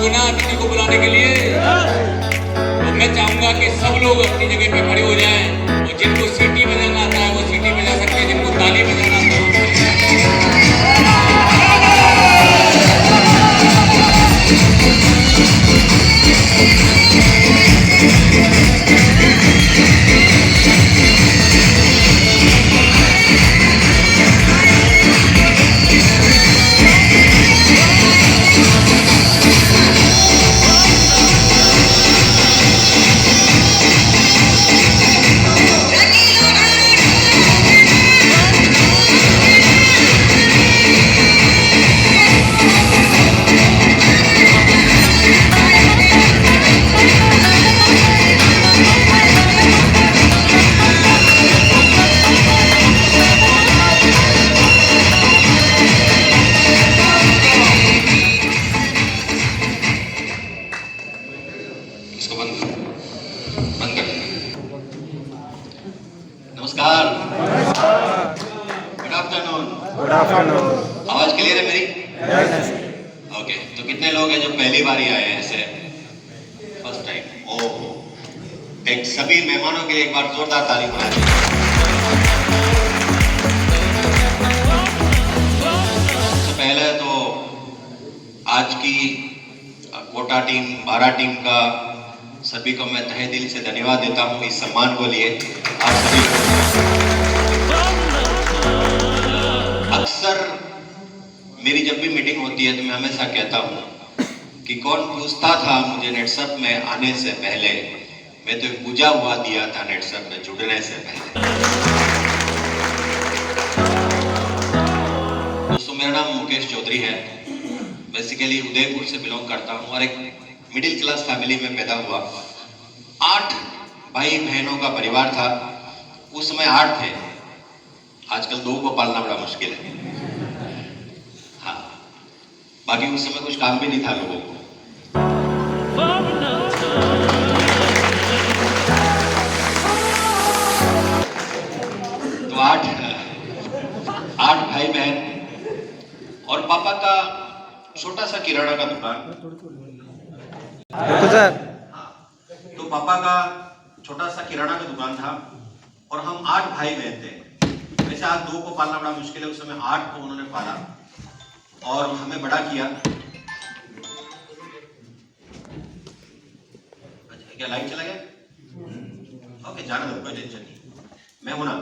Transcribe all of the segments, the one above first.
आओगे ना अतिथि को बुलाने के लिए, तो मैं चाहूंगा कि सब लोग अपनी जगह पे खड़े हो जाएं और जिनको सीटी बजाना आता है वो सीटी बजा सकते हैं, जिनको ताली बजाना आता है। नमस्कार, गुड आफ्टरनून। Good afternoon. आवाज क्लियर है मेरी? यस। ओके, तो कितने लोग हैं जो पहली बार ही आए हैं ऐसे? First time? ओह, एक सभी मेहमानों के लिए एक बार जोरदार ताली बजाएं। सबसे पहले तो आज की कोटा टीम, 12 टीम का सभी को मैं तहे दिल से धन्यवाद देता हूं इस सम्मान को लिए। आप सभी अक्सर मेरी जब भी मीटिंग होती है तो मैं हमेशा कहता हूं कि कौन पूछता था मुझे नेटसप में आने से पहले, मैं तो एक पूजा हुआ दिया था नेटसप में जुड़ने से पहले। दोस्तों, मेरा नाम मुकेश चौधरी है। बेसिकली उदयपुर से बिलोंग करता हूं और एक मिडिल क्लास फैमिली में पैदा हुआ। 8 भाई बहनों का परिवार था। उस समय 8 थे, आजकल 2 को पालना बड़ा मुश्किल है। हाँ, बाकी उस समय कुछ काम भी नहीं था लोगों को। तो 8 भाई बहन और पापा का छोटा सा किराना का दुकान। तो पापा का छोटा सा किराना का दुकान था और हम 8 भाई बहन थे। वैसे आज 2 को पालना बड़ा मुश्किल है, उस समय 8 को उन्होंने पाला और हमें बड़ा किया। क्या लाइट चला गया? ओके, जाने दो, कोई टेंशन नहीं, मैं हूं ना।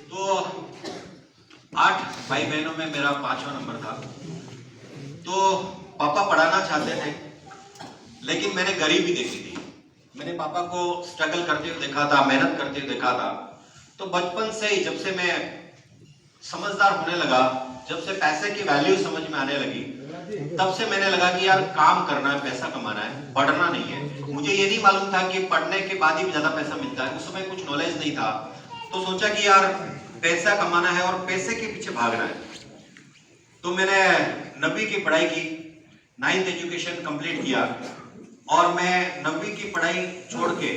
तो 8 भाई बहनों में मेरा 5वां नंबर था। तो पापा पढ़ाना चाहते थे, लेकिन मैंने गरीबी देखी थी। मैंने पापा को स्ट्रगल करते हुए देखा था, मेहनत करते हुए देखा था। तो बचपन से ही जब से मैं समझदार होने लगा, जब से पैसे की वैल्यू समझ में आने लगी, तब से मैंने लगा कि यार काम करना है, पैसा कमाना है, पढ़ना नहीं है। मुझे ये नहीं मालूम था कि पढ़ने के बाद ही ज्यादा पैसा मिलता है। उस समय कुछ नॉलेज नहीं था, तो सोचा कि यार पैसा कमाना है और पैसे के पीछे भागना है। तो मैंने 9वीं की पढ़ाई की, 9th एजुकेशन कंप्लीट किया और मैं 9वीं की पढ़ाई छोड़ के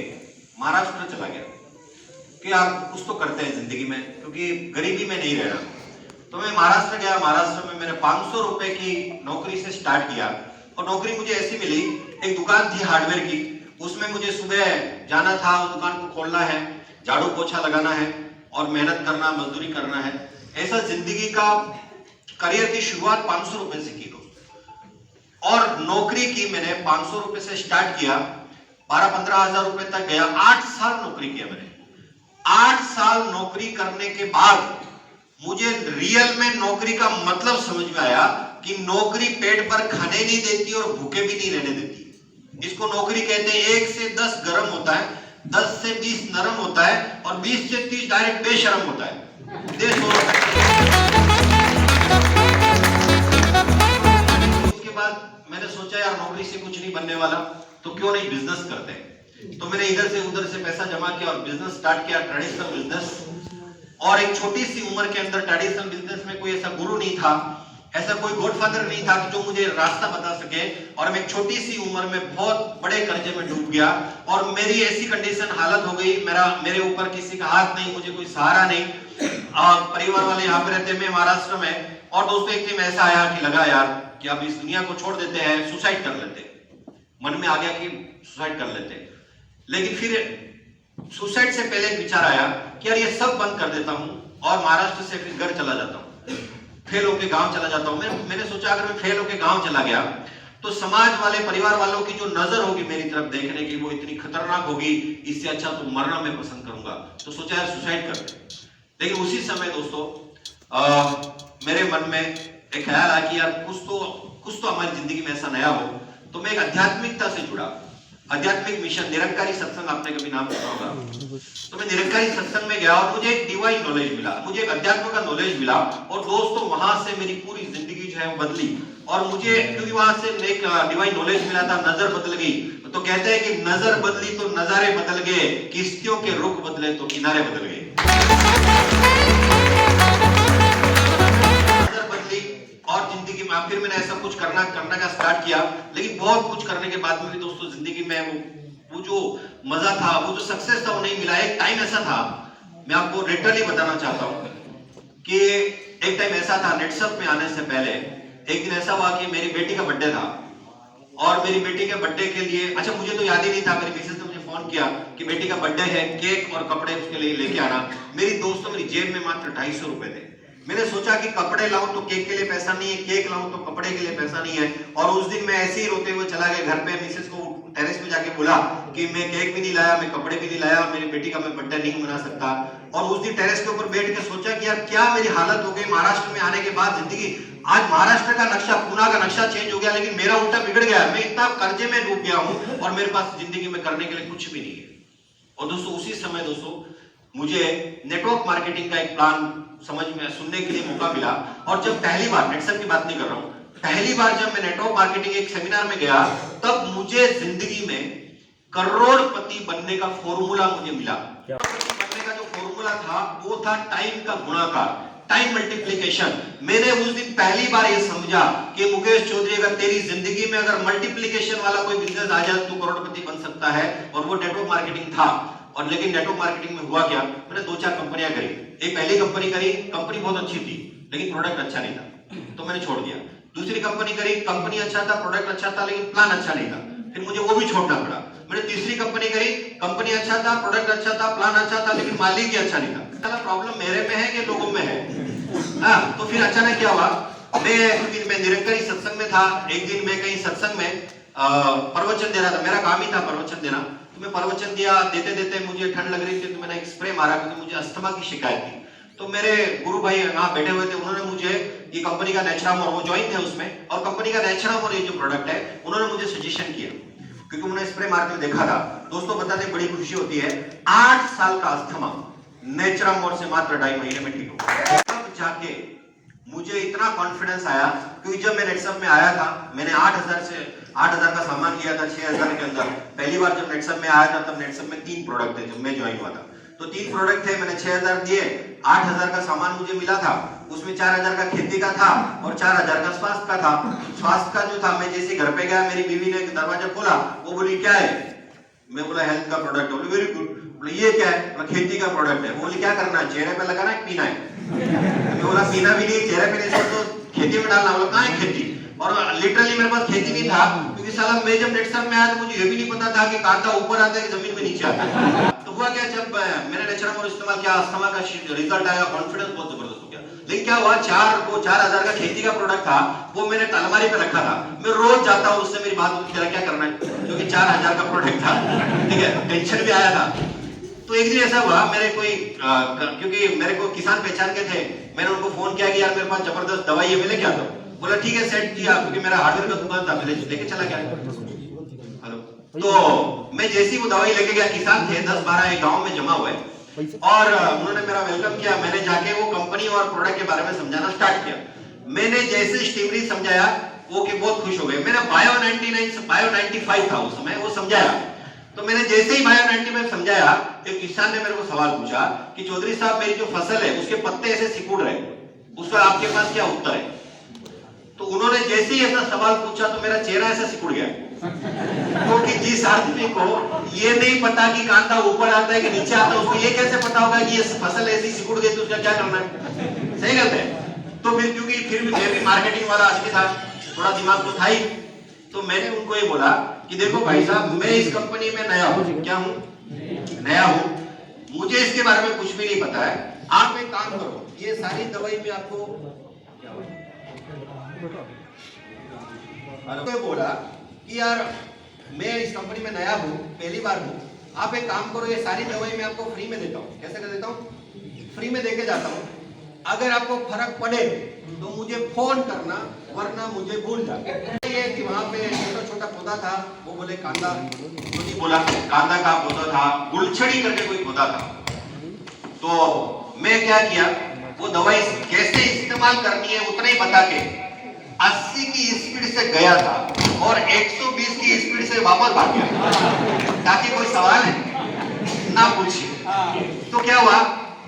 महाराष्ट्र चला गया कि आप कुछ तो करते हैं जिंदगी में, क्योंकि गरीबी में नहीं रहना। तो मैं महाराष्ट्र गया। महाराष्ट्र में मैंने 500 रुपए की नौकरी से स्टार्ट किया और नौकरी मुझे ऐसी मिली, एक दुकान थी हार्डवेयर की, उसमें मुझे सुबह जाना था, उस दुकान को खोलना है, झाड़ू पोछा लगाना है और मेहनत करना, मजदूरी करना है। ऐसा जिंदगी का करियर की शुरुआत 500 रुपए से की और नौकरी की मैंने 500 रुपए से स्टार्ट किया, 12-15 हजार रुपए तक गया। 8 साल नौकरी किया मैंने। 8 साल नौकरी करने के बाद मुझे रियल में नौकरी का मतलब समझ में आया कि नौकरी पेट पर खाने नहीं देती और भूखे भी नहीं रहने देती। इसको नौकरी कहते हैं। 1 से 10 गर्म होता है, 10 से 20 नरम होता है और 20 से 30 डायरेक्ट बेशरम होता है। उसके बाद मैंने सोचा यार नौकरी से कुछ नहीं बनने वाला, तो क्यों नहीं बिजनेस करते हैं। तो मैंने इधर से उधर से पैसा जमा किया और बिजनेस स्टार्ट किया, ट्रेडिशनल बिजनेस। और एक छोटी सी उम्र के अंदर ट्रेडिशनल बिजनेस में कोई ऐसा गुरु नहीं था, ऐसा कोई गॉडफादर नहीं था कि जो मुझे रास्ता बता सके। और मैं एक छोटी सी उम्र में बहुत बड़े कर्जे में डूब गया और मेरी ऐसी कंडीशन हालत हो गई, मेरे ऊपर किसी का हाथ नहीं, मुझे कोई सहारा नहीं। परिवार वाले यहाँ पे रहते हैं, मैं महाराष्ट्र में। और दोस्तों एक दिन ऐसा आया कि लगा यार कि अब इस दुनिया को छोड़ देते हैं, सुसाइड कर लेते। मन में आ गया कि सुसाइड कर लेते। लेकिन फिर सुसाइड से पहले एक विचार आया कि यार ये सब बंद कर देता हूँ और महाराष्ट्र से फिर घर चला जाता हूँ, फेल होके गांव चला जाता हूँ। मैंने सोचा अगर मैं फेल होके गांव चला गया तो समाज वाले, परिवार वालों की जो नजर होगी मेरी तरफ देखने की, वो इतनी खतरनाक होगी, इससे अच्छा तो मरना मैं पसंद करूंगा। तो सोचा यार सुसाइड कर ले। लेकिन उसी समय दोस्तों मेरे मन में एक ख्याल आया कि यार कुछ तो हमारी जिंदगी में ऐसा नया हो। तो मैं एक आध्यात्मिकता से जुड़ा, आध्यात्मिक मिशन, निरंकारी सत्संग, आपने कभी नाम सुना होगा। तो मैं निरंकारी सत्संग में गया और मुझे एक डिवाइन नॉलेज मिला, मुझे एक अध्यात्म का नॉलेज मिला। और दोस्तों वहां से मेरी पूरी जिंदगी जो है वो बदली। और मुझे क्योंकि वहां से एक डिवाइन नॉलेज मिला था, नजर बदल गई। तो कहते हैं कि नजर बदली तो नजारे बदल गए, किश्तियों के रुख बदले तो किनारे बदल गए। नजर बदली और जिंदगी में फिर मैंने ऐसा कुछ करना का स्टार्ट किया। लेकिन बहुत कुछ करने के बाद में भी दोस्तों जिंदगी में वो जो मजा था, वो जो सक्सेस था, वो नहीं मिला। एक टाइम ऐसा था, मैं आपको लिटरली बताना चाहता हूँ कि एक टाइम ऐसा था, नेटसप में आने से पहले एक दिन ऐसा हुआ कि मेरी बेटी का बर्थडे था। और मेरी बेटी के बर्थडे के लिए, अच्छा मुझे तो याद ही नहीं था, मेरी मिसेस ने मुझे फोन किया कि बेटी का बर्थडे है, केक और कपड़े उसके लिए लेके आना। मेरी दोस्तों, मेरी जेब में मात्र 250 रुपए थे। मैंने सोचा कि कपड़े लाऊं तो केक के लिए पैसा नहीं है, केक लाऊं तो कपड़े के लिए पैसा नहीं है। और उस दिन मैं ऐसे ही रोते हुए चला गया घर पे, मिसेस को टेरेस पे जाके बोला कि मैं केक भी नहीं लाया, मैं कपड़े भी नहीं लाया, मेरी बेटी का मैं बर्थडे नहीं मना सकता। और उस दिन टेरेस के ऊपर बैठ के सोचा कि यार क्या मेरी हालत हो गई महाराष्ट्र में आने के बाद। जिंदगी, आज महाराष्ट्र का नक्शा, पूना का नक्शा चेंज हो गया, लेकिन मेरा उल्टा बिगड़ गया। मैं इतना कर्जे में डूब गया हूं और मेरे पास जिंदगी में करने के लिए कुछ भी नहीं है। और दोस्तों उसी समय दोस्तों मुझे नेटवर्क मार्केटिंग का एक प्लान समझ में, सुनने के लिए मौका मिला। और जब पहली बार, नेटसप की बात नहीं कर रहा हूं, पहली बार जब मैं नेटवर्क मार्केटिंग एक सेमिनार में गया, तब मुझे जिंदगी में करोड़पति बनने का फॉर्मूला मुझे मिला। बनने का जो फॉर्मूला था वो था टाइम का गुणाकार, टाइम मल्टीप्लिकेशन। मैंने उस दिन पहली बार ये समझा कि मुकेश चौधरी, अगर तेरी जिंदगी में अगर मल्टीप्लिकेशन वाला कोई बिजनेस आ जाए तो करोड़पति बन सकता है। और वो नेटवर्क मार्केटिंग था। और लेकिन नेटवर्क मार्केटिंग में हुआ क्या, मैंने 2-4 कंपनियां करी। एक पहली कंपनी करी, कंपनी बहुत अच्छी थी लेकिन प्रोडक्ट अच्छा नहीं था, तो मैंने छोड़ दिया। दूसरी कंपनी करी, कंपनी अच्छा था, प्रोडक्ट अच्छा था, लेकिन प्लान अच्छा नहीं था, फिर मुझे वो भी छोड़ना पड़ा। मैंने तीसरी कंपनी करी, कंपनी अच्छा था, प्रोडक्ट अच्छा था, प्लान अच्छा था, लेकिन मालिक ही अच्छा नहीं था। प्रॉब्लम मेरे में है कि लोगों में है? तो फिर अचानक क्या हुआ, मैं निरंकारी सत्संग में था। एक दिन मैं कहीं सत्संग में प्रवचन दे रहा था, मेरा काम ही था प्रवचन देना। तो मैं प्रवचन दिया, देते देते मुझे ठंड लग रही थी, तो मैंने एक स्प्रे मारा क्योंकि मुझे अस्थमा की शिकायत थी। तो मेरे गुरु भाई वहां बैठे हुए थे, उन्होंने मुझे ये कंपनी का नेचुरामोर, वो ज्वाइन थे उसमें, और कंपनी का नेचुरामोर ये जो प्रोडक्ट है, उन्होंने मुझे सजेशन किया क्योंकि उन्होंने स्प्रे मारते हुए देखा था। दोस्तों बताते बड़ी खुशी होती है, 8 साल का अस्थमा नेचुरामोर से मात्र 2.5 महीने में ठीक हो गया। तब जाके मुझे इतना कॉन्फिडेंस आया, क्योंकि जब मैं नेटसप में आया था, मैंने 8,000 का सामान लिया था 6,000 के अंदर। पहली बार जब नेटसप में आया था, तब नेटसप में 3 प्रोडक्ट थे जब मैं ज्वाइन हुआ था। तो 3 प्रोडक्ट थे, मैंने 6,000 दिए, 8,000 का सामान मुझे मिला था। उसमें 4,000 का खेती का था और 4,000 का स्वास्थ्य का था। स्वास्थ्य का जो था, मैं जैसे घर पे गया, मेरी बीवी ने दरवाजा खोला, वो बोली क्या है? मैं बोला हेल्थ का प्रोडक्ट। बोली वेरी गुड। बोले ये क्या है? बोला खेती का प्रोडक्ट है। बोली क्या करना है? चेहरे पे लगाना है, पीना है? मैं बोला पीना भी नहीं, चेहरे पे नहीं, तो खेती में डालना। बोला कहाँ है खेती? और लिटरली मेरे पास खेती नहीं था, क्योंकि साला मैं जब नेटसप में आया तो मुझे ये भी नहीं पता था कि कांटा ऊपर आता है कि जमीन में नीचे आता है। तो हुआ क्या, जब मैंने नेचुरामोर इस्तेमाल किया, अस्थमा का रिजल्ट आया, कॉन्फिडेंस बहुत जबरदस्त हो गया। लेकिन क्या हुआ, 4,000 का खेती का प्रोडक्ट था, वो मैंने अलमारी पे रखा था। मैं रोज जाता हूँ, उससे मेरी बात होती, तेरा क्या करना है, क्योंकि 4,000 का प्रोडक्ट था, ठीक है, टेंशन भी आया था। तो एक दिन ऐसा हुआ, मेरे कोई क्योंकि मेरे को किसान पहचान के थे, मैंने उनको फोन किया कि यार मेरे पास जबरदस्त दवाई है, मैं लेके आता हूँ। बोला ठीक है, सेट किया, क्योंकि मेरा हार्डवेयर का दुकान था, मैं लेके चला गया। हेलो, तो मैं जैसे ही वो दवाई लेके गया, किसान थे 10-12 एक गांव में जमा हुए, और उन्होंने मेरा वेलकम किया। मैंने जाके वो कंपनी और प्रोडक्ट के बारे में समझाना स्टार्ट किया। मैंने जैसे स्टीमरी समझाया, वो कि बहुत खुश हो गए। मैंने बायो 95 था उस समय, वो समझाया। तो मैंने जैसे ही बायो 95 समझाया, एक किसान ने मेरे को सवाल पूछा कि चौधरी साहब, मेरी जो फसल है उसके पत्ते ऐसे सिकुड़ रहे, उसका आपके पास क्या उत्तर है? तो उन्होंने जैसे ही ऐसा सवाल पूछा तो मेरा चेहरा ऐसा सिकुड़ गया, क्योंकि जिस जिस आदमी को ये नहीं पता कि कांदा ऊपर आता है कि नीचे आता है, उसको ये कैसे पता होगा कि ये फसल ऐसी सिकुड़ गई तो उसका क्या करना है? सही गलत है। तो फिर क्योंकि फिर भी मैं भी मार्केटिंग वाला आदमी था, थोड़ा दिमाग तो था ही, तो मैंने उनको ये बोला कि देखो भाई साहब, मैं इस कंपनी में नया हूँ। क्या हूँ? नया हूँ, मुझे इसके बारे में कुछ भी नहीं पता है। आप एक काम करो, ये सारी दवाई में आपको तो बोला कि यार मैं इस कंपनी में नया हूँ, पहली बार हूँ, आप एक काम करो, ये सारी दवाई मैं आपको फ्री में देता हूँ। कैसे कर देता हूँ? फ्री में देके जाता हूँ। अगर आपको फर्क पड़े तो मुझे फोन करना, वरना मुझे भूल जा। ये कि वहाँ पे छोटा छोटा पौधा था, वो बोले कांदा, तो बोला कांदा का पौधा था, गुलछड़ी करके कोई पौधा था। तो मैं क्या किया, वो दवाई कैसे इस्तेमाल करनी है उतना ही बता के 80 की स्पीड से गया था और 120 की स्पीड से वापस भाग गया, ताकि कोई सवाल है ना पूछे। तो क्या हुआ,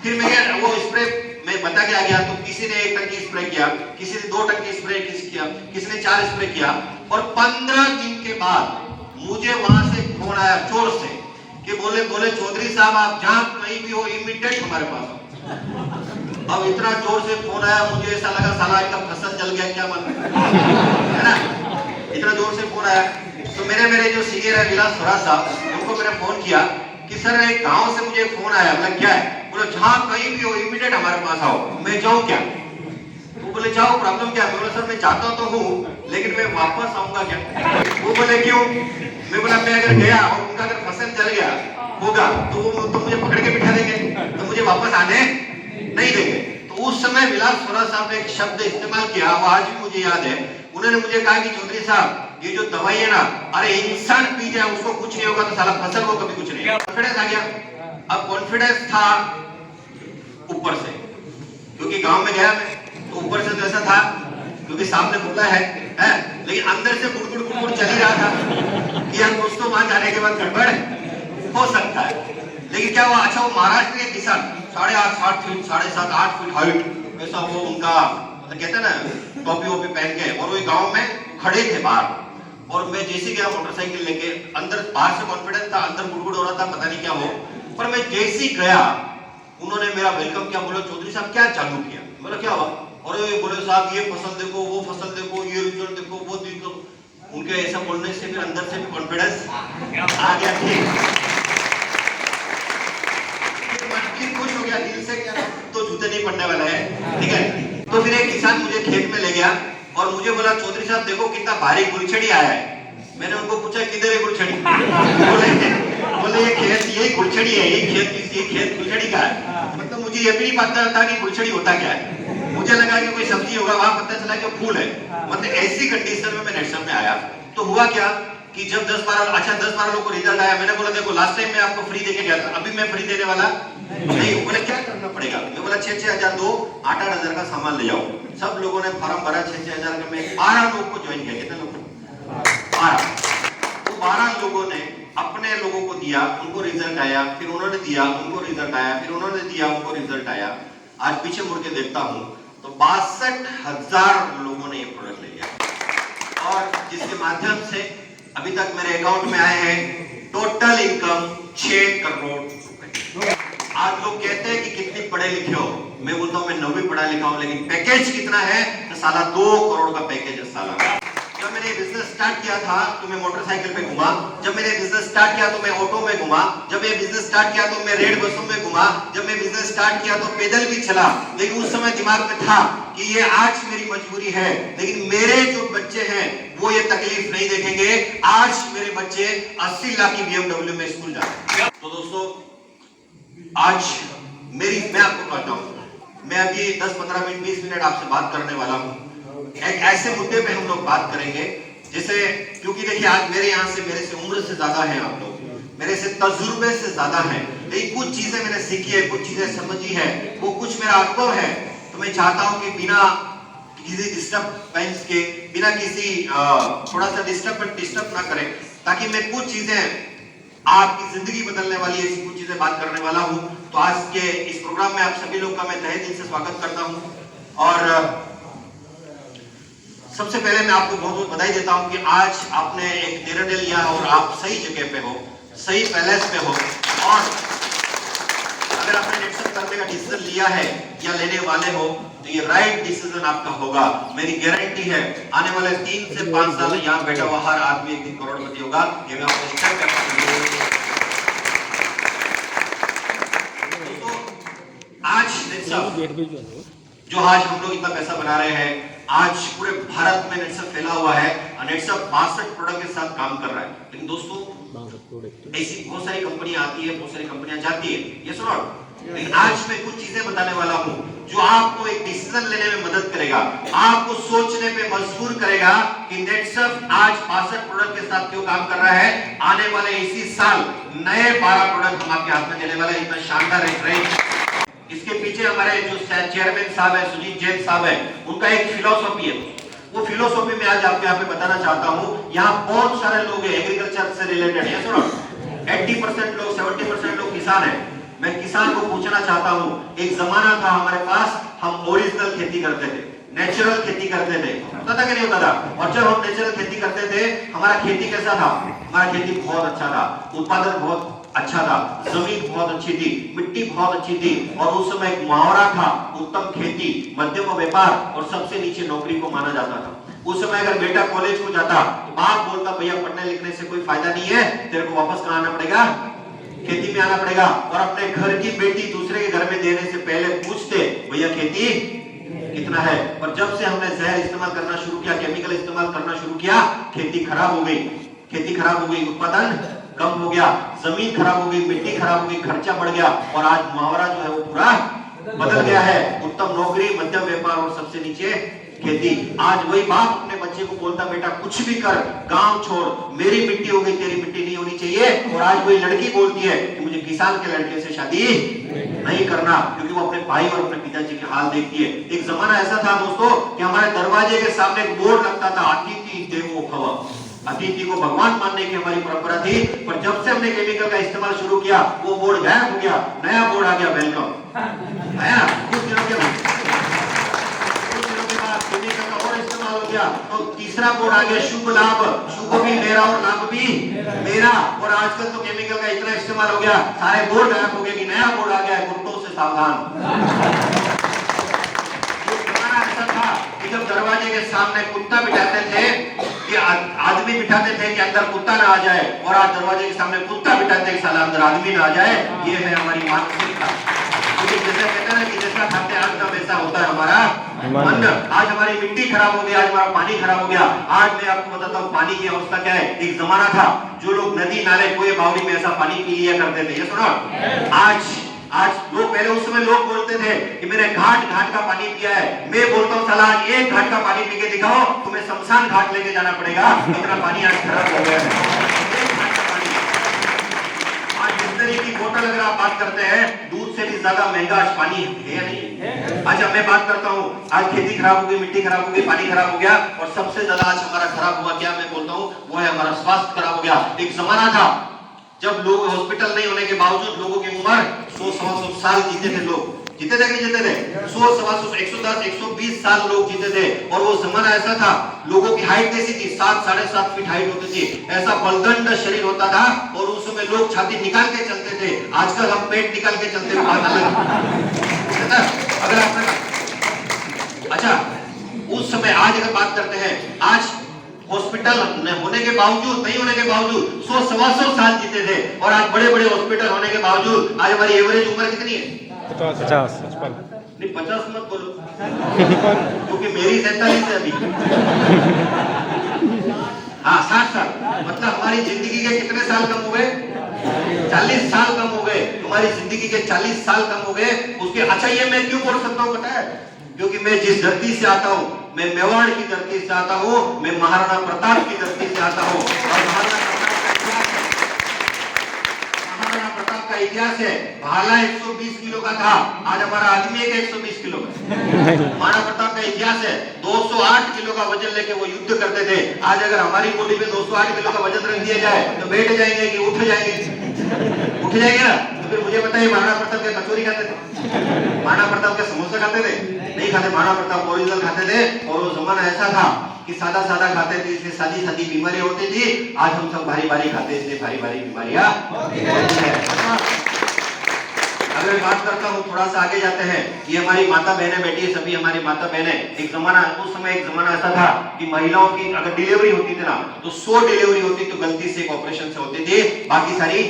फिर मैं वो स्प्रे मैं बता के आ गया। तो किसी ने 1 टंकी स्प्रे किया, किसी ने 2 टंकी स्प्रे किया, किसी ने 4 स्प्रे किया, और 15 दिन के बाद मुझे वहां से फोन आया चोर से कि बोले चौधरी साहब, आप जहां कहीं भी हो इमीडिएट हमारे पास आओ। अब इतना जोर से फोन आया, मुझे ऐसा लगा साला इनका फसल जल गया क्या मन है ना, इतना जोर से फोन आया। तो मेरे जो सीनियर है विलास स्वराज साहब, उनको मैंने फोन किया कि सर एक गांव से मुझे फोन आया। बोला क्या है? बोले जहां कहीं भी हो इमीडिएट हमारे पास आओ। मैं जाऊं क्या? वो बोले जाओ, प्रॉब्लम क्या है? बोला सर मैं चाहता तो हूँ, लेकिन मैं वापस आऊंगा क्या? वो बोले क्यों? मैं बोला मैं अगर गया और उनका अगर फसल जल गया होगा तो वो तो मुझे पकड़ के बिठा देंगे, तो मुझे वापस आने नहीं देंगे। तो उस समय विलास स्वराज साहब ने एक शब्द इस्तेमाल किया, वो आज भी मुझे याद है। उन्होंने मुझे कहा कि चौधरी साहब, ये जो दवाई है ना, अरे इंसान पी जाए उसको कुछ नहीं होगा, तो साला फसल को कभी कुछ नहीं। कॉन्फिडेंस आ गया। अब कॉन्फिडेंस था ऊपर से, क्योंकि गांव में गया मैं, तो ऊपर से तो ऐसा था क्योंकि सामने बोला है, लेकिन अंदर से गुड़गुड़ चल ही रहा था कि यार दोस्तों वहां जाने के बाद गड़बड़ हो सकता है। लेकिन क्या हुआ, अच्छा वो महाराष्ट्र के किसान 8.5 7 फीट 7.5 8 फीट हाइट, वैसा वो उनका कहते हैं ना टोपी वोपी पहन के, और वो गांव में खड़े थे बाहर। और मैं जैसे गया मोटरसाइकिल लेके, अंदर बाहर से कॉन्फिडेंस था, अंदर गुड़गुड़ हो रहा था, पता नहीं क्या हो, पर मैं जैसे ही गया उन्होंने मेरा वेलकम किया। बोला चौधरी साहब क्या चालू किया? बोला क्या हुआ? और बोले साहब ये फसल देखो, वो फसल देखो, ये रिजल्ट देखो, वो देखो। उनके ऐसा बोलने से फिर अंदर से भी कॉन्फिडेंस आ गया। फिर खुश हो गया दिल से, क्या तो जूते नहीं पड़ने वाला है, ठीक है। तो फिर एक किसान मुझे खेत में ले गया और मुझे बोला चौधरी साहब देखो कितना भारी गुलछड़ी आया है। मैंने उनको पूछा किधर है गुलछड़ी? बोले ये खेत, ये गुलछड़ी है, ये खेत गुलछड़ी का है। मतलब मुझे ये भी नहीं पता था कि गुलछड़ी होता क्या है, मुझे लगा कि कोई सब्जी होगा, वहां पता चला कि फूल है। मतलब ऐसी कंडीशन में मैं नेक्स्ट में आया। तो हुआ क्या कि जब 10-12 लोगों को रिजल्ट आया, मैंने बोला देखो लास्ट टाइम मैं आपको फ्री देके गया था, अभी मैं फ्री देने वाला नहीं। बोले क्या करना पड़ेगा? मैं बोला 6-6 हजार दो, 8-8 हजार का सामान ले जाओ। सब लोगों ने फॉर्म भरा, 6-6 हजार का। मैं 12 लोगों को ज्वाइन किया। कितने लोग? 12। तो 12 लोगों ने अपने लोगों को दिया, उनको रिजल्ट आया, फिर उन्होंने दिया, उनको रिजल्ट आया, फिर उन्होंने दिया, उनको रिजल्ट आया। आज पीछे मुड़ के देखता हूं तो 62,000 लोगों ने ये प्रोडक्ट ले लिया, और जिसके माध्यम से अभी तक मेरे अकाउंट में आए हैं टोटल इनकम 6 करोड़ रुपए। आज लोग कहते हैं कि कितनी पढ़े लिखे हो, मैं बोलता हूं मैं 9वीं पढ़ा लिखा हूं, लेकिन पैकेज कितना है? तो साला 2 करोड़ का पैकेज है साला। जब मैंने बिजनेस स्टार्ट किया था तो मैं मोटरसाइकिल पे घुमा, जब मैंने बिजनेस स्टार्ट किया तो मैं ऑटो में घुमा, जब मैं बिजनेस स्टार्ट किया तो मैं रेड बसों में घुमा, जब मैं बिजनेस स्टार्ट किया तो पैदल भी चला। लेकिन उस समय दिमाग में था कि ये आज मेरी मजबूरी है, लेकिन मेरे जो बच्चे हैं वो ये तकलीफ नहीं देखेंगे। आज मेरे बच्चे 80 लाख की BMW में स्कूल जाते हैं। तो दोस्तों आज मैं आपको कहता हूं, मैं अभी 10-15 मिनट 20 मिनट आपसे बात करने वाला हूं। एक ऐसे मुद्दे पे हम लोग बात करेंगे जैसे, क्योंकि देखिए आज मेरे से उम्र से ज्यादा है आप लोग, मेरे से तजुर्बे से ज्यादा है, लेकिन कुछ चीजें मैंने सीखी है, कुछ चीजें समझी है, वो कुछ मेरा अनुभव है। तो मैं चाहता हूं कि बिना किसी डिस्टर्बेंस के, बिना किसी थोड़ा सा डिस्टर्ब ना करें, ताकि मैं कुछ चीजें आपकी जिंदगी बदलने वाली ऐसी कुछ चीजें बात करने वाला हूं। तो आज के इस प्रोग्राम में आप सभी लोग का मैं तहे दिल से स्वागत करता हूं। और सबसे पहले मैं आपको बहुत बहुत बधाई देता हूं कि आज आपने एक निर्णय लिया और आप सही जगह पे हो, सही पैलेस पे हो। और अगर आपने नेटसप करने का डिसीजन लिया है या लेने वाले हो तो ये राइट डिसीजन आपका होगा। मेरी गारंटी है आने वाले 3 से 5 साल में यहाँ बैठा हुआ हर आदमी एक दिन करोड़पति होगा। ये मैं आपको निश्चय करता हूं। आज नेटसप जो आज हम लोग इतना पैसा बना रहे हैं, आज पूरे भारत में नेटसप फैला हुआ है और नेटसप 62 प्रोडक्ट के साथ काम कर रहा है। लेकिन दोस्तों ऐसी बहुत सारी कंपनियां आती है, बहुत सारी कंपनियां जाती है, ये सुनो। लेकिन आज मैं कुछ चीजें बताने वाला हूं जो आपको एक डिसीजन लेने में मदद करेगा, आपको सोचने पे मजबूर करेगा कि नेटसप आज 62 प्रोडक्ट के साथ क्यों काम कर रहा है। आने वाले इसी साल नए 12 प्रोडक्ट हम आपके हाथ में देने वाले हैं। इतना शानदार एक रेंज। इसके पीछे हमारे जो चेयरमैन साहब है, सुजीत जैन साहब है, उनका एक फिलॉसफी है। वो फिलॉसफी में आज आपको यहाँ पे बताना चाहता हूँ। यहाँ बहुत सारे लोग हैं एग्रीकल्चर से रिलेटेड, ये सुनो 80% लोग 70% लोग किसान हैं। मैं किसान को पूछना चाहता हूँ, एक जमाना था हमारे पास, हम ओरिजिनल खेती करते थे, नेचुरल खेती करते थे, होता था कि नहीं होता था। और जब हम नेचुरल खेती करते थे, हमारा खेती कैसा था? हमारा खेती बहुत अच्छा था, उत्पादन बहुत अच्छा था, जमीन बहुत अच्छी थी, मिट्टी बहुत अच्छी थी और उस समय एक मुहावरा था, उत्तम खेती मध्यम व्यापार और सबसे नीचे नौकरी को माना जाता था। उस समय अगर बेटा कॉलेज को जाता तो बाप बोलता भैया पढ़ने लिखने से कोई फायदा नहीं है, तेरे को वापस कहाँ आना पड़ेगा, खेती में आना पड़ेगा। और अपने घर की बेटी दूसरे के घर में देने से पहले पूछते भैया खेती कितना है। और जब से हमने जहर इस्तेमाल करना शुरू किया, केमिकल इस्तेमाल करना शुरू किया, खेती खराब हो गई, खेती खराब हो गई, उत्पादन कम हो गया, जमीन खराब हो गई, मिट्टी खराब हो गई, खर्चा बढ़ गया और आज मुहावरा जो है वो पूरा बदल गया है। उत्तम नौकरी, मध्यम व्यापार और सबसे नीचे खेती। आज वही बाप अपने बच्चे को बोलता बेटा कुछ भी कर, गांव छोड़, मेरी मिट्टी हो गई तेरी मिट्टी नहीं होनी चाहिए। और आज वही लड़की बोलती है कि मुझे किसान के लड़के से शादी नहीं करना, क्योंकि वो अपने भाई और अपने पिताजी के हाल देखती है। एक जमाना ऐसा था दोस्तों कि हमारे दरवाजे के सामने एक बोर्ड लगता था, अतिथि देवो भव। अतिथि को भगवान मानने की हमारी परंपरा थी, पर जब से हमने केमिकल का इस्तेमाल शुरू किया वो बोर्ड गायब हो गया, नया बोर्ड आ गया, वेलकम आया। कुछ दिनों के बाद केमिकल का और इस्तेमाल हो गया तो तीसरा बोर्ड आ गया, शुभ लाभ, शुभ भी मेरा और लाभ भी मेरा। और आजकल तो केमिकल का इतना इस्तेमाल हो गया, सारे बोर्ड गायब हो गए कि नया बोर्ड आ गया है, कुत्तों से सावधान। जब दरवाजे के सामने कुत्ता बिठाते थे कि आदमी बिठाते थे कि अंदर कुत्ता ना आ जाए, और आज दरवाजे के सामने कुत्ता बिठाते हैं साला अंदर आदमी ना आ जाए। ये है हमारी मानसिकता। क्योंकि जैसे कहते हैं ना कि जैसा खाते आग का वैसा होता है हमारा मन। आज हमारी मिट्टी खराब हो गई, आज हमारा पानी खराब हो गया। आज मैं आपको बताता हूँ पानी की अवस्था क्या है। एक जमाना था जो लोग नदी नाले कुएं बावड़ी में ऐसा पानी पी लिया करते थे, ये सुनो। आज लोग, पहले उस समय लोग बोलते थे कि मैंने घाट का पानी पिया है। मैं बोलता हूँ साला आज एक घाट का पानी पी के दिखाओ, तुम्हें शमशान घाट लेके जाना पड़ेगा, इतना पानी आज खराब हो गया है। एक घाट का पानी। आज बिस्लरी की बोतल अगर आप बात करते हैं, दूध से भी ज्यादा महंगा आज पानी है या नहीं? आज मैं बात करता हूँ, आज खेती खराब हो गई, मिट्टी खराब हो गई, पानी खराब हो गया और सबसे ज्यादा आज हमारा खराब हुआ क्या, मैं बोलता हूँ वो है हमारा स्वास्थ्य खराब हो गया। एक जमाना था जब लोग हॉस्पिटल नहीं होने के बावजूद लोगों की उम्र 100-125 साल जीते थे। लोग जीते थे कि नहीं जीते थे? 100-125 110-120 साल लोग जीते थे। और वो जमाना ऐसा था, लोगों की हाइट कैसी थी? 7-7.5 फीट हाइट होती थी, ऐसा बलदंड शरीर होता था। और उस समय लोग छाती निकाल के चलते थे, आजकल हम पेट निकाल के चलते हैं, बात अलग। अगर आप अच्छा उस समय, आज अगर बात करते हैं, आज हॉस्पिटल होने के बावजूद, नहीं होने के बावजूद 100-125 साल जीते थे। और आज बड़े बड़े हॉस्पिटल होने के बावजूद आज हमारी एवरेज उम्र कितनी है? 50 नहीं 50 मत बोलो क्योंकि मेरी 47 है अभी। हाँ 60 साल, मतलब हमारी जिंदगी के कितने साल कम हो गए? 40 साल कम हो गए। हमारी जिंदगी के 40 साल कम हो गए। उसके अच्छा ये मैं क्यों बोल सकता हूँ पता है? क्योंकि मैं जिस धरती से आता हूँ, मैं मेवाड़ की धरती से आता हूँ, मैं महाराणा प्रताप की धरती से आता हूँ। और महाराणा प्रताप का इतिहास है, भाला 120 किलो का था, आज हमारा आदमी है 120 किलो का। महाराणा प्रताप का इतिहास है, 208 किलो का वजन लेके वो युद्ध करते थे। आज अगर हमारी बॉडी में 208 किलो का वजन रख दिया जाए तो बैठ जाएंगे कि उठ जाएंगे? उठ जाएंगे ना। फिर मुझे बताइए महाराणा प्रताप क्या कचौरी खाते थे? महाराणा प्रताप क्या समोसा खाते थे? नहीं खाते। महाराणा प्रताप ओरिजिनल खाते थे। और वो जमाना ऐसा था कि सादा सादा खाते थे, इसलिए सादी सादी बीमारियां होती थी। आज हम सब भारी भारी खाते हैं, इसलिए भारी भारी बीमारियां होती है। अगर मैं बात करता हूँ, थोड़ा सा आगे जाते हैं, ये हमारी माता बहनें बैठी है, सभी हमारी माता बहनें। एक जमाना, उस समय एक जमाना ऐसा था कि महिलाओं की अगर डिलीवरी होती थी ना, तो 100 डिलीवरी होती तो गलती से एक ऑपरेशन से होती थी, बाकी सारी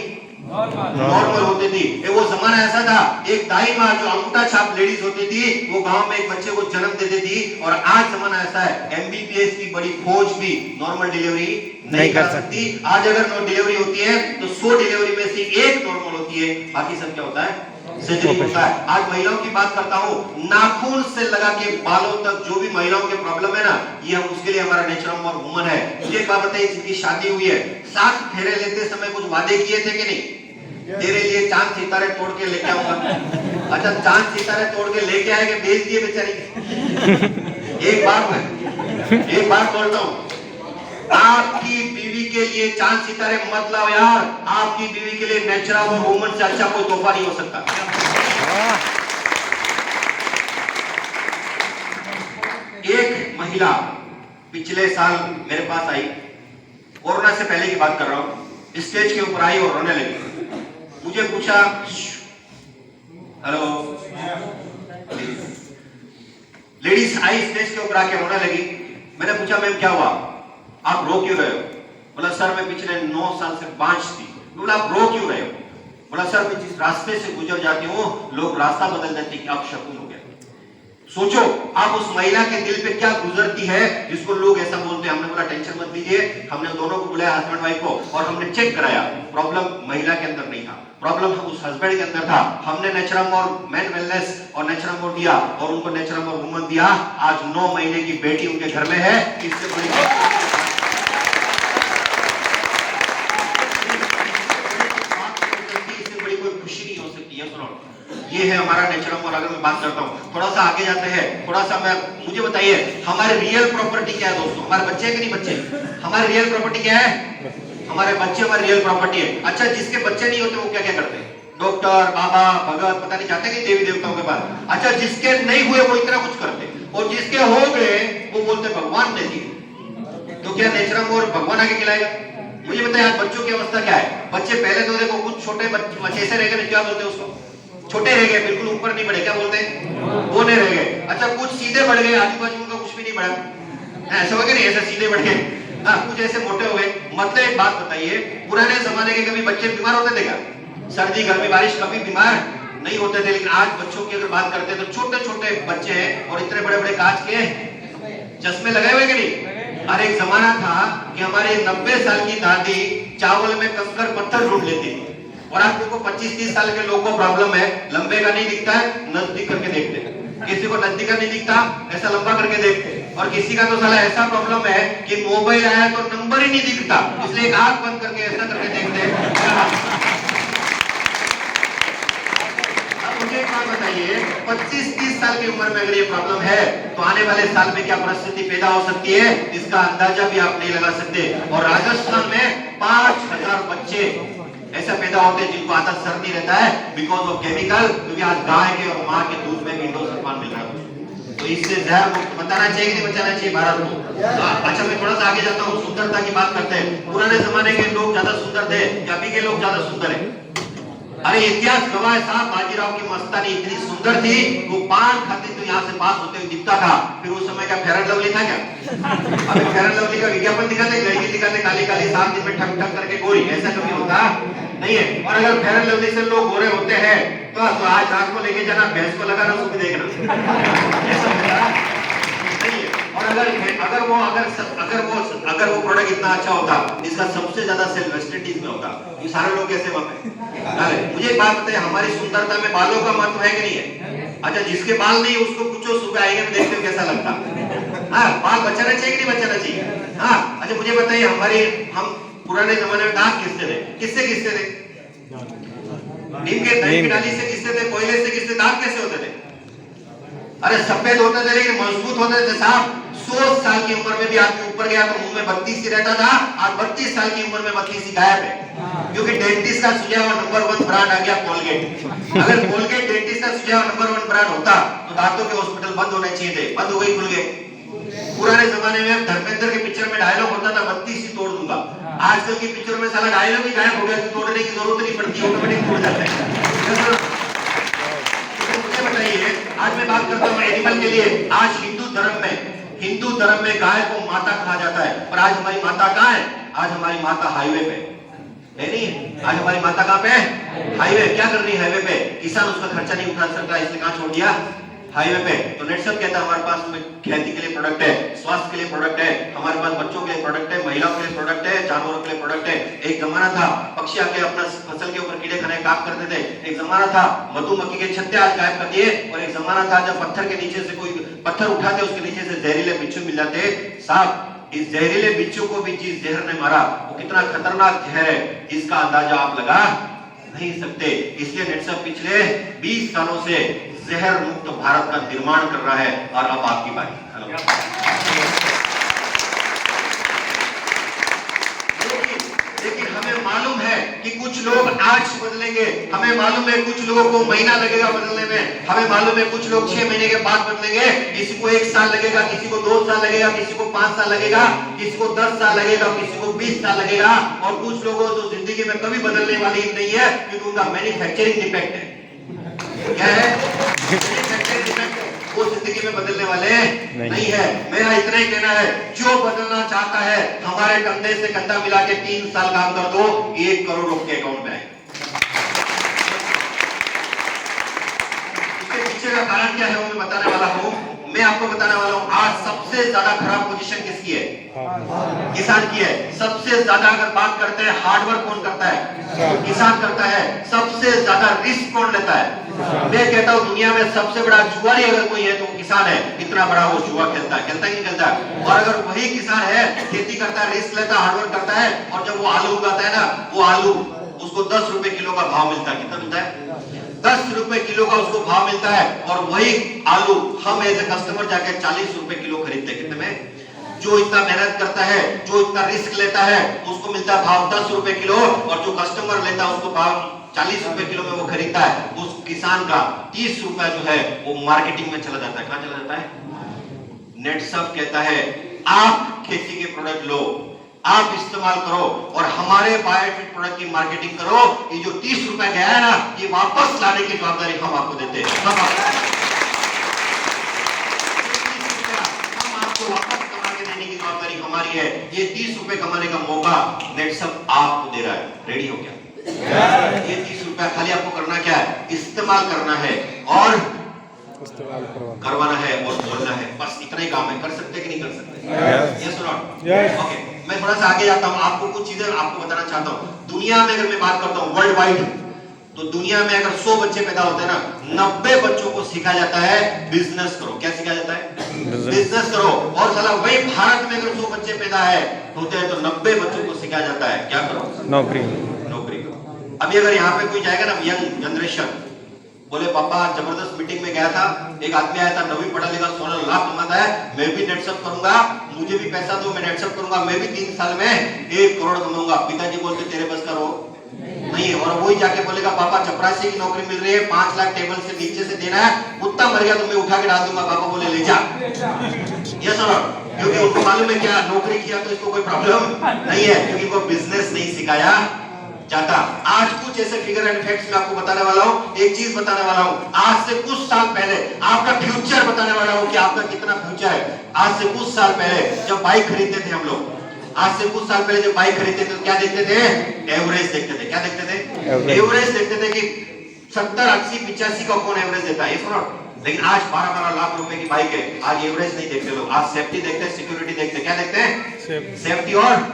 नॉर्मल होती थी। वो जमाना ऐसा था, एक दाई माँ जो अंगूठा छाप लेडीज होती थी, वो गांव में एक बच्चे को जन्म दे देती थी। और आज जमाना ऐसा है, एमबीबीएस की बड़ी फौज भी नॉर्मल डिलीवरी नहीं कर सकती। आज अगर डिलीवरी होती है तो 100 डिलीवरी में से एक नॉर्मल होती है, बाकी सब क्या होता है? सर्जरी होता है। आज महिलाओं की बात करता हूँ, नाखून से लगा के बालों तक जो भी महिलाओं के प्रॉब्लम है ना, ये हम उसके लिए हमारा नेचुरल और वुमन है। मुझे एक बात बताइए, जिनकी शादी हुई है, 7 फेरे लेते समय कुछ वादे किए थे कि नहीं? तेरे लिए चांद सितारे तोड़ के लेके आऊंगा। अच्छा, चांद सितारे तोड़ के लेके आए कि बेच दिए बेचारी? एक बात बोलता हूँ, आपकी बीवी के लिए चांद सितारे मत लाओ यार। आपकी बीवी के लिए नेचुरल और वुमन से अच्छा कोई तोहफा नहीं हो सकता। एक महिला पिछले साल मेरे पास आई, कोरोना से पहले की बात कर रहा हूं, स्टेज के ऊपर आई और रोने लगी। मुझे पूछा, हेलो, लेडीज आई स्टेज के ऊपर आके रोने लगी। मैंने पूछा, मैम क्या हुआ, आप रो क्यों रहे हो? बोला, सर मैं पिछले 9 साल से बांझ थी। बोला, आप रो क्यों रहे हो? बोला, सर मैं जिस रास्ते से गुजर जाती हूँ, लोग रास्ता बदल देते कि आप शकुन हो गया। सोचो आप उस महिला के दिल पे क्या गुजरती है, जिसको लोग ऐसा बोलते हैं। हमने बोला टेंशन मत लीजिए, हमने दोनों को बुलाया, हस्बैंड वाइफ को, और हमने चेक कराया। प्रॉब्लम महिला के अंदर नहीं था, प्रॉब्लम उस हस्बैंड के अंदर था। हमने नेचुरम और मेन वेलनेस और नेचुरम और दिया, और उनको नेचुरम और वुमन दिया। आज 9 महीने की बेटी उनके घर में है। इससे बड़ी ये है हमारा नेचुरम। और अगर मैं बात करता हूँ, थोड़ा सा आगे जाते हैं, थोड़ा सा मुझे बताइए, हमारे रियल प्रॉपर्टी क्या है दोस्तों? हमारे बच्चे हैं कि नहीं बच्चे? हमारे रियल प्रॉपर्टी क्या है? हमारे बच्चे हमारी रियल प्रॉपर्टी है। अच्छा, जिसके बच्चे नहीं होते वो क्या क्या करते हैं? डॉक्टर, बाबा, भगत, पता नहीं जाते कि देवी देवताओं के पास। अच्छा, जिसके नहीं हुए वो इतना कुछ करते, और जिसके हो गए वो बोलते भगवान ने दिए। तो क्या नेचुरम और भगवान आगे खिलाएगा? मुझे बताइए, आज बच्चों की अवस्था क्या है? बच्चे पहले तो देखो, कुछ छोटे बच्चे ऐसे रह गए, क्या बोलते हैं उसको? छोटे रह गए, बिल्कुल ऊपर नहीं बढ़े, क्या बोलते हैं? वो नहीं रह गए। अच्छा, कुछ सीधे बढ़ गए, आजू बाजू उनका कुछ भी नहीं बढ़ा, ऐसा हो गया नहीं? ऐसा सीधे बढ़ गए। हाँ, कुछ ऐसे मोटे हो गए। मतलब एक बात बताइए, पुराने जमाने के कभी बच्चे बीमार होते थे क्या? सर्दी गर्मी बारिश कभी बीमार नहीं होते थे। लेकिन आज बच्चों की अगर बात करते हैं तो छोटे छोटे बच्चे हैं, और इतने बड़े बड़े कांच के चश्मे लगाए हुए कि नहीं? अरे एक जमाना था कि हमारे 90 साल की दादी चावल में कंकर पत्थर ढूंढ लेती थी, और आज देखो 25-30 साल के लोगों को प्रॉब्लम है, लंबे का नहीं दिखता है, नजदीक करके देखते हैं। किसी को नजदीक का नहीं दिखता, ऐसा लंबा करके देखते हैं। और किसी का तो साला ऐसा प्रॉब्लम है कि मोबाइल आया तो नंबर ही नहीं दिखता, इसलिए एक आंख बंद करके ऐसा करके देखते हैं। मुझे एक बात बताइए, 25-30 साल की उम्र में अगर ये प्रॉब्लम है, तो आने वाले साल में क्या परिस्थिति पैदा हो सकती है, इसका अंदाजा भी आप नहीं लगा सकते। और राजस्थान में 5000 बच्चे ऐसा पैदा होते हैं जिनको आता सर नहीं रहता है, बिकॉज ऑफ केमिकल, क्योंकि आज गाय के और माँ के दूध में इंडोसल्फान मिल रहा है। तो इससे जहर मुक्त बताना चाहिए कि नहीं बचाना चाहिए भारत को? अच्छा, मैं थोड़ा सा आगे जाता हूँ, सुंदरता की बात करते हैं। पुराने जमाने के लोग ज्यादा सुंदर थे या अभी के लोग ज्यादा सुंदर है? अरे इतिहास गवाह है साहब, बाजीराव की मस्तानी इतनी सुंदर थी, वो पान खाते तो यहाँ से पास होते हुए दिखता था। फिर उस समय क्या फेयर एंड लवली था क्या? अभी फेयर एंड लवली का विज्ञापन दिखाते, लड़की दिखाते काली काली, 7 दिन में ठक ठक करके गोरी, ऐसा कभी होता नहीं है। और अगर फेयर एंड लवली से लोग गोरे होते हैं तो आज रात को लेके जाना, भैंस को लगाना, उसको भी देखना, ऐसा होता नहीं है। और अगर वो प्रोडक्ट इतना अच्छा होता, इसका सबसे ज्यादा सेल वेस्ट इंडीज में होता, ये सारे लोग कैसे वहां पे? मुझे एक बात बताइए, हमारी सुंदरता में बालों का महत्व है कि नहीं है? अच्छा, जिसके बाल नहीं उसको पूछो, सुबह आएंगे में देखते हो कैसा लगता? हाँ, बाल बचाना चाहिए कि नहीं बचाना चाहिए? हाँ। अच्छा, मुझे बताइए, हम पुराने जमाने में दांत किससे थे? किससे थे? नीम की डाली से किससे थे? कोयले से किससे? दांत कैसे होते थे? अरे सफेद होते थे लेकिन मजबूत होते थे साहब। 100 साल की उम्र में भी आदमी ऊपर गया तो मुंह में 32 ही रहता था, आज 32 साल की उम्र में 32 ही गायब है, क्योंकि डेंटिस्ट का सुझाव नंबर 1 ब्रांड आ गया कोलगेट। अगर कोलगेट डेंटिस्ट का सुझाव नंबर 1 ब्रांड होता तो दांतों के हॉस्पिटल बंद होने चाहिए थे, बंद हो गई, खुल गए। पुराने जमाने में धर्मेंद्र के पिक्चर में डायलॉग होता था 32 ही तोड़ दूंगा, आजकल की पिक्चर में साला डायलॉग ही गायब हो गया, तोड़ने की जरूरत नहीं पड़ती, ऑटोमेटिक तोड़ जाता है। मुझे बताइए, आज मैं बात करता हूँ एनिमल के लिए। आज हिंदू धर्म में गाय को माता कहा जाता है, पर आज हमारी माता कहाँ है? आज हमारी माता हाईवे पे है, नहीं? आज हमारी माता कहाँ पे है? हाईवे। क्या कर रही है हाईवे पे? किसान उसका खर्चा नहीं उठा सकता, इसलिए कहाँ छोड़ दिया? हाईवे पे। तो नेटसप कहता है हमारे पास में खेती के लिए प्रोडक्ट है, स्वास्थ्य के लिए प्रोडक्ट है, हमारे पास बच्चों के लिए प्रोडक्ट है, महिलाओं के लिए प्रोडक्ट है, जानवरों के लिए प्रोडक्ट है। एक जमाना था पक्षी आके अपना फसल के ऊपर कीड़े खाने काम करते थे, एक जमाना था मधुमक्खी के छत्ते आज गायब कर दिए, और एक जमाना था जब पत्थर के नीचे से कोई पत्थर उठाते उसके नीचे से जहरीले बिच्छू मिल जाते। साहब, इस जहरीले बिच्छू को भी जिस जहर ने मारा वो कितना खतरनाक जहर है, इसका अंदाजा आप लगा नहीं सकते। इसलिए नेटसप पिछले 20 सालों से जहर मुक्त भारत का निर्माण कर रहा है, और अब आपकी बारी। लेकिन हमें मालूम है कि कुछ लोग आज बदलेंगे, हमें मालूम है कुछ लोगों को महीना लगेगा बदलने में, हमें मालूम है कुछ लोग 6 महीने के बाद बदलेंगे, किसी को 1 साल लगेगा, किसी को 2 साल लगेगा, किसी को 5 साल लगेगा, किसी को 10 साल लगेगा, किसी को 20 साल लगेगा, और कुछ लोगों को तो जिंदगी में कभी बदलने वाली ही नहीं है, क्योंकि उनका मैन्युफैक्चरिंग डिफेक्ट है। क्या है? मैन्युफैक्चरिंग डिफेक्ट है, वो जिंदगी में बदलने वाले नहीं है। मेरा इतना ही कहना है, जो बदलना चाहता है हमारे कंधे से कंधा मिला के 3 साल काम कर दो, 1 करोड़ आपके अकाउंट में आएगा। इसके पीछे का कारण क्या है वो मैं बताने वाला हूँ। मैं आपको बताने वाला हूँ, आज सबसे ज्यादा खराब पोजीशन किसकी है? किसान की है। सबसे ज्यादा अगर बात करते हैं हार्डवर्क कौन करता है? किसान करता है। सबसे ज्यादा रिस्क कौन लेता है? मैं कहता हूँ दुनिया में सबसे बड़ा जुआरी अगर कोई है तो वो किसान है। इतना बड़ा वो जुआ खेलता है कि नहीं खेलता? और अगर वही किसान है, खेती करता है, रिस्क लेता है, हार्डवर्क करता है, और जब वो आलू उगाता है ना, वो आलू उसको 10 रुपए किलो का भाव मिलता है। कितना मिलता है? 10 रुपए किलो का उसको भाव मिलता है, और वही आलू हम एज ए कस्टमर जाके 40 रुपए किलो खरीदते हैं। कितने में? जो इतना मेहनत करता है, जो इतना रिस्क लेता है, उसको मिलता है भाव 10 रुपए किलो, और जो कस्टमर लेता है उसको भाव 40 रुपए किलो में वो खरीदता है। उस किसान का 30 रुपया जो है वो मार्केटिंग में चला जाता है। कहां चला जाता है? नेटसप कहता है आप खेती के प्रोडक्ट लो, आप इस्तेमाल करो, और हमारे बायोफिट प्रोडक्ट की मार्केटिंग करो। ये जो 30 रुपए गया है ना, ये वापस लाने की जवाबदारी हम आपको देते हैं। हम आपको वापस कमा के देने की जवाबदारी हमारी है। ये 30 रुपए कमाने का मौका नेटसप आपको दे रहा है। रेडी हो क्या? ये 30 रुपया खाली आपको करना क्या है? इस्तेमाल करना है और करवाना है और बोलना है, बस इतना ही काम है। कर सकते कि नहीं कर सकते? यस और नॉट? ओके, मैं थोड़ा सा आगे जाता हूँ, आपको कुछ चीजें आपको बताना चाहता हूँ। दुनिया में अगर मैं बात करता हूँ वर्ल्ड वाइड, तो दुनिया में अगर 100 बच्चे पैदा होते हैं ना, 90 बच्चों को सिखाया जाता है बिजनेस करो। क्या सिखाया जाता है? बिजनेस करो। और साला वही भारत में अगर 100 बच्चे पैदा होते हैं तो 90 बच्चों को सिखाया जाता है क्या करो? नौकरी करो। अभी अगर यहाँ पे कोई जाएगा ना, यंग जनरेशन, बोले पापा जबरदस्त मीटिंग में गया था, एक आदमी आया था 9वीं पढ़ा लिखा 16 लाख कमाता है, मैं भी नेटसप करूंगा, मुझे भी पैसा दो, मैं नेटसप करूंगा, मैं भी 3 साल में 1 करोड़ कमाऊंगा। पिताजी बोलते तेरे बस का रो नहीं है, और वही जाके बोलेगा पापा चपरासी की नौकरी मिल रही है, 5 लाख टेबल से नीचे से देना है, कुत्ता मर गया तो मैं उठा के डाल दूंगा। पापा बोले ले जा। ये सुनो, क्योंकि उनको मालूम है क्या नौकरी किया तो इसको कोई प्रॉब्लम नहीं है, क्योंकि वो बिजनेस नहीं सिखाया जाता। आज कुछ ऐसे फिगर एंड फैक्ट्स मैं आपको बताने वाला हूँ, एक चीज बताने वाला हूँ। आज से कुछ साल पहले आपका फ्यूचर बताने वाला हूँ कि आपका कितना फ्यूचर है। आज से कुछ साल पहले जब बाइक खरीदते थे हम लोग, आज से कुछ साल पहले जब बाइक खरीदते थे तो क्या देखते थे? एवरेज देखते थे। क्या देखते थे? एवरेज देखते थे कि 70, 80, 85 का कौन एवरेज देता है। लेकिन आज 12-12 लाख रुपए की बाइक है, आज एवरेज नहीं देखते लोग, आज सेफ्टी देखते हैं, सिक्योरिटी देखते हैं। क्या देखते हैं? सेफ्टी और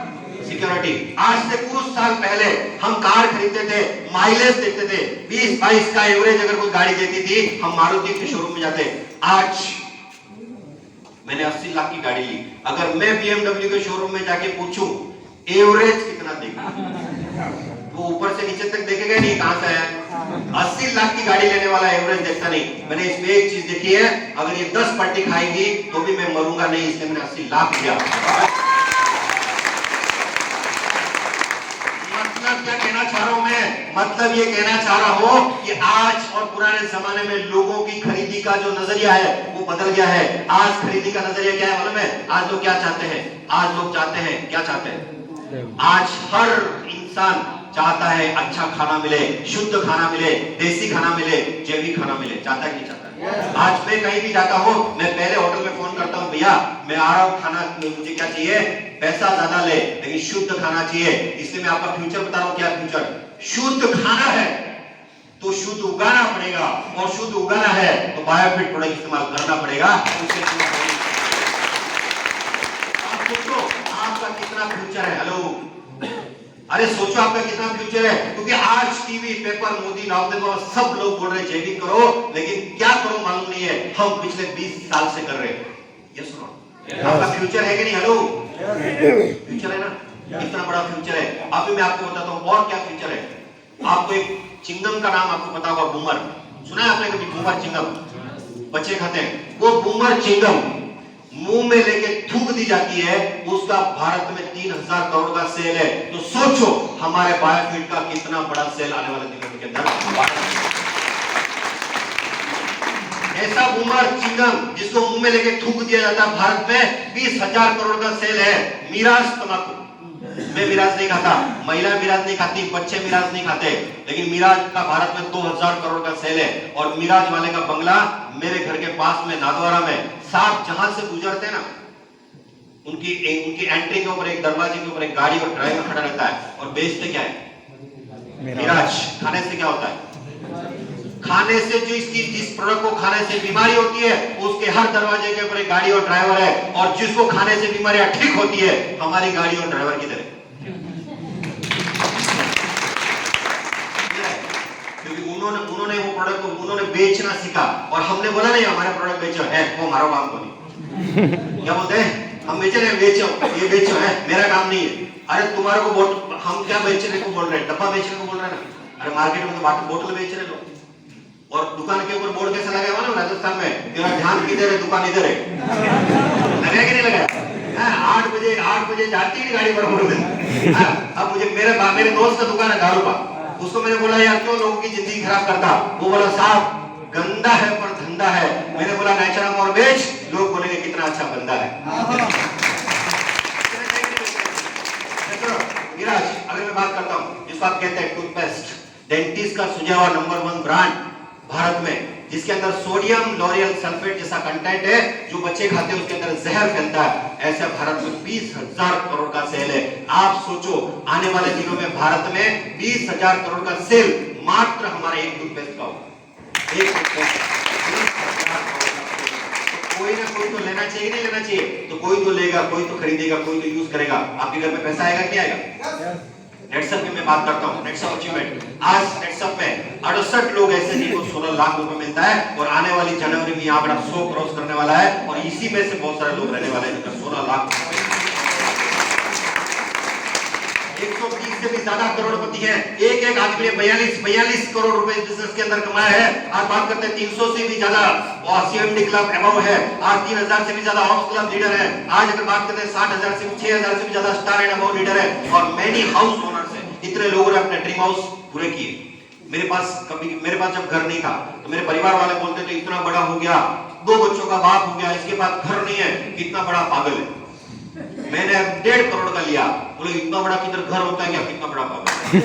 सिक्योरिटी। आज से कुछ साल पहले हम कार खरीदते थे, माइलेज देखते थे, 20-22 का एवरेज अगर कोई गाड़ी देती थी, हम मारुति के शोरूम में जाते। आज मैंने 80 लाख की गाड़ी ली, अगर मैं BMW के शोरूम में जाके पूछूं एवरेज कितना देगा, वो ऊपर से नीचे तक देखेगा नहीं, कहां से आया 80 लाख की गाड़ी लेने वाला एवरेज देखता नहीं। मैंने इसमें एक चीज देखी है, अगर ये 10 पट्टी खाएगी तो भी मैं मरूंगा नहीं, इसलिए मैंने 80 लाख दिया। मतलब क्या कहना चाह रहा हूं मैं? मतलब ये कहना चाह रहा हूं कि आज और पुराने जमाने में लोगों की खरीदी का जो नजरिया है वो बदल गया है। आज खरीदी का नजरिया क्या है मालूम है? आज लोग क्या चाहते हैं? आज लोग चाहते हैं, क्या चाहते हैं? आज हर इंसान चाहता है अच्छा खाना मिले, शुद्ध खाना मिले, देसी खाना मिले, जैविक खाना मिले। चाहता है कि नहीं चाहता? आज मैं कहीं भी जाता हूँ, मैं पहले होटल में फोन करता हूँ, भैया मैं आ रहा हूँ, खाना मुझे क्या चाहिए, पैसा ज्यादा ले लेकिन शुद्ध खाना चाहिए। इसलिए मैं आपका फ्यूचर बता रहा हूँ। क्या फ्यूचर? शुद्ध खाना है तो शुद्ध उगाना पड़ेगा, और शुद्ध उगाना है तो बायोफिट प्रोडक्ट इस्तेमाल करना पड़ेगा। आप सोचो आपका कितना फ्यूचर है। हेलो, अरे सोचो आपका कितना फ्यूचर है, क्योंकि आज टीवी, पेपर, मोदी, रामदेव बाबा सब लोग बोल रहे हैं जैविक करो, लेकिन क्या करो मालूम नहीं है। हम पिछले 20 साल से कर रहे हैं। ये सुनो, आपका फ्यूचर है कि नहीं? हेलो, फ्यूचर है ना? कितना बड़ा फ्यूचर है। अभी मैं आपको बताता हूँ और क्या फ्यूचर है। आपको एक चिंगम का नाम आपको पता होगा, बूमर। सुना है आपने कभी? बूमर चिंगम बच्चे खाते हैं। वो बूमर चिंगम मुंह में लेके थूक दी जाती है, उसका भारत में 3000 करोड़ का सेल है। तो सोचो हमारे बायोफिट का कितना बड़ा सेल आने वाले दिनों के अंदर। ऐसा बूमर चिंगम जिसको मुंह में लेके थूक दिया जाता है, भारत में 20,000 करोड़ का सेल है। मिराज तंबाकू, मैं मिराज नहीं खाता, महिला मिराज नहीं खाती, बच्चे मिराज नहीं खाते, लेकिन मिराज का भारत में 2000 करोड़ का सेल है। और मिराज वाले का बंगला मेरे घर के पास में नादवारा में, साहब जहां से गुजरते ना उनकी एंट्री के ऊपर, एक दरवाजे के ऊपर एक गाड़ी और ड्राइवर खड़ा रहता है, और बेचते क्या है? मिराज। खाने से क्या होता है? खाने से जो जिस प्रोडक्ट को खाने से बीमारी होती है, उसके हर दरवाजे के ऊपर एक गाड़ी और ड्राइवर है। और जिसको खाने से बीमारियां ठीक होती है, हमारी गाड़ी और ड्राइवर किधर है? क्योंकि उन्होंने वो प्रोडक्ट को उन्होंने बेचना सीखा, और हमने बोला नहीं हमारे प्रोडक्ट बेचो है, वो हमारा काम को नहीं। क्या बोलते हैं? हम बेच रहे हैं, बेचो, ये बेचो है, मेरा काम नहीं है। अरे तुम्हारे को हम क्या बेचने को बोल रहे हैं? डब्बा बेचने को बोल रहे हैं ना। अरे मार्केट में तो बोतल बेच रहे लोग, और दुकान के ऊपर बोर्ड कैसे लगा हुआ ना राजस्थान में, तेरा ध्यान किधर है, दुकान इधर है। लगा कि नहीं लगा? 8 बजे जाती है गाड़ी पर बोल रहे। अब मुझे मेरे दोस्त का दुकान है दारू का, उसको मैंने बोला यार क्यों लोगों की जिंदगी खराब करता? वो बोला साहब गंदा है पर धंधा है। मैंने बोला नेचुरल और बेच, लोग बोलेंगे कितना अच्छा बंदा है। मिराज, अगर मैं बात करता हूँ जिसको आप कहते हैं टूथपेस्ट, डेंटिस्ट का सुझा हुआ नंबर 1 ब्रांड भारत में, जिसके अंदर सोडियम लॉरियल सल्फेट जैसा कंटेंट है, जो बच्चे खाते हैं उसके अंदर जहर फैलता है। ऐसे भारत में 20,000 करोड़ का सेल है। आप सोचो आने वाले दिनों में भारत में 20,000 करोड़ का सेल मात्र हमारे एक टूथपेस्ट का होगा। एक टूथपेस्ट 20,000 करोड़ का। कोई ना कोई तो लेना चाहिए, नहीं लेना चाहिए? तो कोई तो लेगा, कोई तो खरीदेगा, कोई तो यूज करेगा। आपके घर में पैसा आएगा कि नहीं आएगा? नेटसप की मैं बात करता हूँ, नेटसप अचीवमेंट। आज नेटसप में 68 लोग ऐसे जिनको 16 लाख रुपए मिलता है, और आने वाली जनवरी में यहाँ बड़ा 100 क्रॉस करने वाला है, और इसी में से बहुत सारे लोग रहने वाले हैं जिनका 16 लाख। 130 से भी ज्यादा करोड़पति हैं। एक आदमी ने 42 करोड़ रुपए इस बिजनेस के अंदर कमाया है। आज बात करते हैं 300 से भी ज्यादा और CMD क्लब अबव है। आज 3000 से भी ज्यादा ऑप्स क्लब लीडर है। आज अगर बात करते हैं 60,000 से 6,000 से भी ज्यादा स्टार एंड अबव लीडर है, और मैनी हाउस ओनर्स है। इतने लोगों ने अपने ड्रीम हाउस पूरे किए। मेरे पास जब घर नहीं था तो मेरे परिवार वाले बोलते थे इतना बड़ा हो गया, 2 बच्चों का बाप हो गया, इसके पास घर नहीं है, कितना बड़ा पागल है। मैंने 1.5 करोड़ का लिया, बोले इतना बड़ा किधर घर होता है क्या, कितना बड़ा पागल है।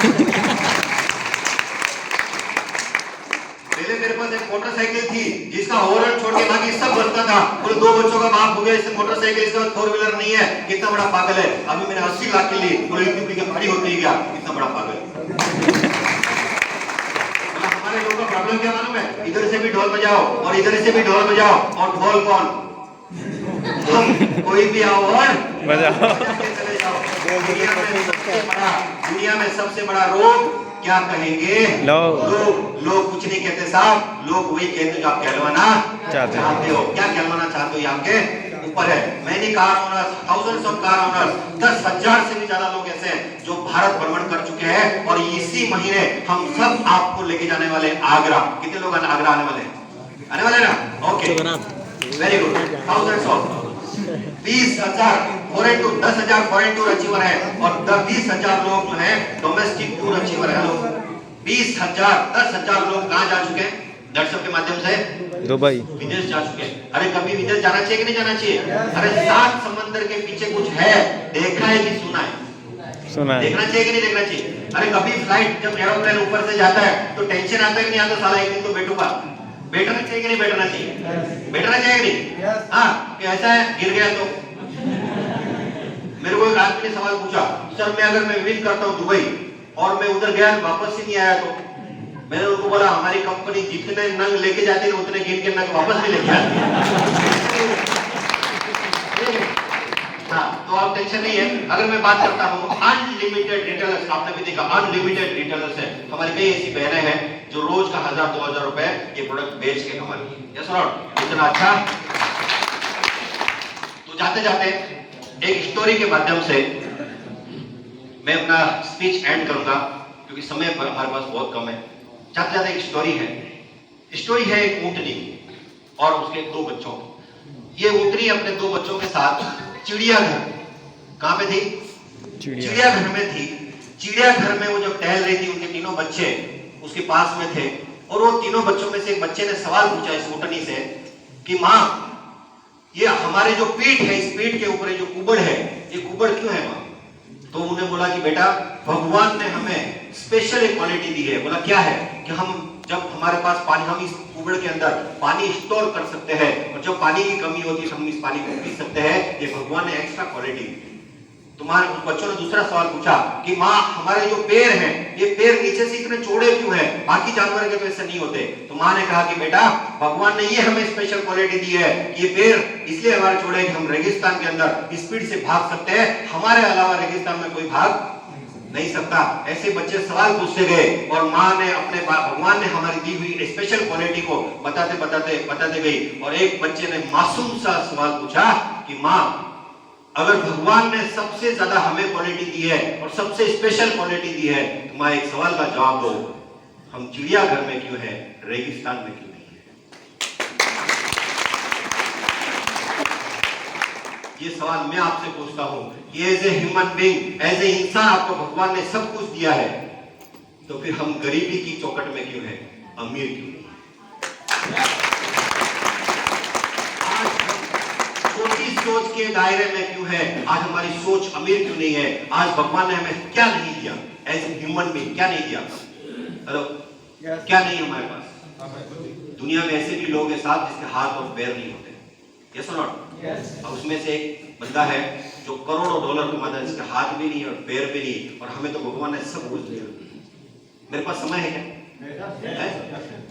पहले मेरे पास एक मोटरसाइकिल थी जिसका हॉर्न छोड़ के बाकी सब बजता था, बोले 2 बच्चों का बाप हो गया, इससे मोटरसाइकिल, इसका 4 व्हीलर नहीं है, कितना बड़ा पागल है। अभी मैंने 80 लाख के लिए, बोले इतनी की गाड़ी होती गया, कितना बड़ा पागल है। हमारे लोगों का प्रॉब्लम क्या मालूम है? इधर से भी ढोल बजाओ और इधर से भी ढोल बजाओ, और ढोल कौन? कोई भी आओ और बजाओ चले जाओ। दुनिया में सबसे बड़ा रोग क्या कहेंगे? लोग कुछ नहीं कहते साहब, लोग वही कहते जो आप कहलवाना चाहते हो। क्या कहलवाना चाहते हो? आपके ऊपर है। Many car owners, thousands of car owners, 10,000 से भी ज्यादा लोग ऐसे हैं जो भारत भ्रमण कर चुके हैं और इसी महीने हम सब आपको लेके जाने वाले हैं आगरा। कितने लोग आगरा आने वाले हैं? आने वाले ना? Okay, very good. Thousands of 20,000 foreign tour, 10,000 foreign tour achiever है और 20,000 लोग जो है डोमेस्टिक टूर अचीवर है। 20,000 10,000 लोग कहाँ जा चुके हैं? व्हाट्सएप के माध्यम से दुबई, विदेश जा चुके हैं। अरे कभी विदेश जाना चाहिए कि नहीं जाना चाहिए? अरे 7 समंदर के पीछे कुछ है, देखा है कि सुना है? सुना है। देखना चाहिए कि नहीं देखना चाहिए? अरे कभी फ्लाइट जब एरोप्लेन ऊपर से जाता है तो टेंशन आता है कि नहीं आता? साला एक दिन तो बैठूंगा। बैठना चाहिए कि नहीं बैठना चाहिए? बैठना चाहिए कि नहीं? हाँ, कि ऐसा है गिर गया तो? मेरे को एक आदमी ने सवाल पूछा, सर मैं विन करता हूँ दुबई और मैं उधर गया वापस ही नहीं आया तो? मैंने उनको बोला हमारी कंपनी जितने नंग लेके जाती है उतने गिन के नंग वापस भी लेके आती है। हाँ, तो आप टेंशन नहीं है। अगर मैं बात करता हूँ अनलिमिटेड रिटेलर्स, आपने भी देखा अनलिमिटेड रिटेलर्स है। हमारी कई ऐसी बहनें हैं जो रोज का 1,000-2,000 रुपए ये प्रोडक्ट बेच के कमा रही है। यस और नॉट? इतना अच्छा। तो जाते जाते एक स्टोरी के माध्यम से मैं अपना स्पीच एंड करूंगा क्योंकि समय पर हमारे पास बहुत कम है। जाते जाते एक स्टोरी है एक ऊंटनी और उसके 2 बच्चों। ये ऊंटनी अपने 2 बच्चों के साथ चिड़ियाघर, कहां पे थी? चिड़ियाघर में थी। चिड़ियाघर में वो जब टहल रही थी उनके 3 बच्चे उसके पास में थे और वो 3 बच्चों में से एक बच्चे ने सवाल पूछा इस ऊंटनी से कि माँ ये हमारे जो पीठ है, इस पीठ के ऊपर जो कुबड़ है, ये कुबड़ क्यों है माँ? तो उन्हें बोला कि बेटा भगवान ने हमें स्पेशल एक क्वालिटी दी है। बोला क्या है? कि हम जब हमारे पास पानी, हम इस कुबड़ के अंदर पानी स्टोर कर सकते हैं और जब पानी की कमी होती है तो हम इस पानी को पी सकते हैं। ये भगवान ने एक्स्ट्रा क्वालिटी। तुम्हारे उस बच्चों ने दूसरा सवाल पूछा कि माँ हमारे जो पैर हैं ये पैर नीचे से इतने चौड़े क्यों हैं? बाकी जानवर के तो ऐसे नहीं होते। तो माँ ने कहा कि बेटा भगवान ने ये हमें स्पेशल क्वालिटी दी है, ये पैर इसलिए हमारे चौड़े हैं कि हम रेगिस्तान के अंदर स्पीड से भाग सकते हैं, हमारे अलावा रेगिस्तान में कोई भाग नहीं सकता। ऐसे बच्चे सवाल पूछते गए और माँ ने अपने भगवान ने हमारी दी हुई स्पेशल क्वालिटी को बताते गई और एक बच्चे ने मासूम सा सवाल पूछा कि माँ अगर भगवान ने सबसे ज्यादा हमें क्वालिटी दी है और सबसे स्पेशल क्वालिटी दी है तो माँ एक सवाल का जवाब दो, हम चिड़ियाघर में क्यों है, रेगिस्तान में क्यों नहीं है? ये सवाल मैं आपसे पूछता हूं कि as a human being, as a इंसान आपको भगवान ने सब कुछ दिया है तो फिर हम गरीबी की चौकट में क्यों है, अमीर क्यों नहीं है? छोटी सोच के दायरे में क्यों है? आज हमारी सोच अमीर क्यों नहीं है? आज भगवान ने हमें क्या नहीं दिया एज ए ह्यूमन बीइंग? क्या नहीं दिया? हेलो, क्या नहीं हमारे पास? दुनिया में ऐसे भी लोग हैं साथ जिसके हाथ और पैर नहीं होते। यस और नॉट? और उसमें से एक बंदा है जो करोड़ों डॉलर कमाता है, जिसके हाथ भी नहीं और पैर भी नहीं, और हमें तो भगवान ने सब कुछ दिया। मेरे पास समय है क्या?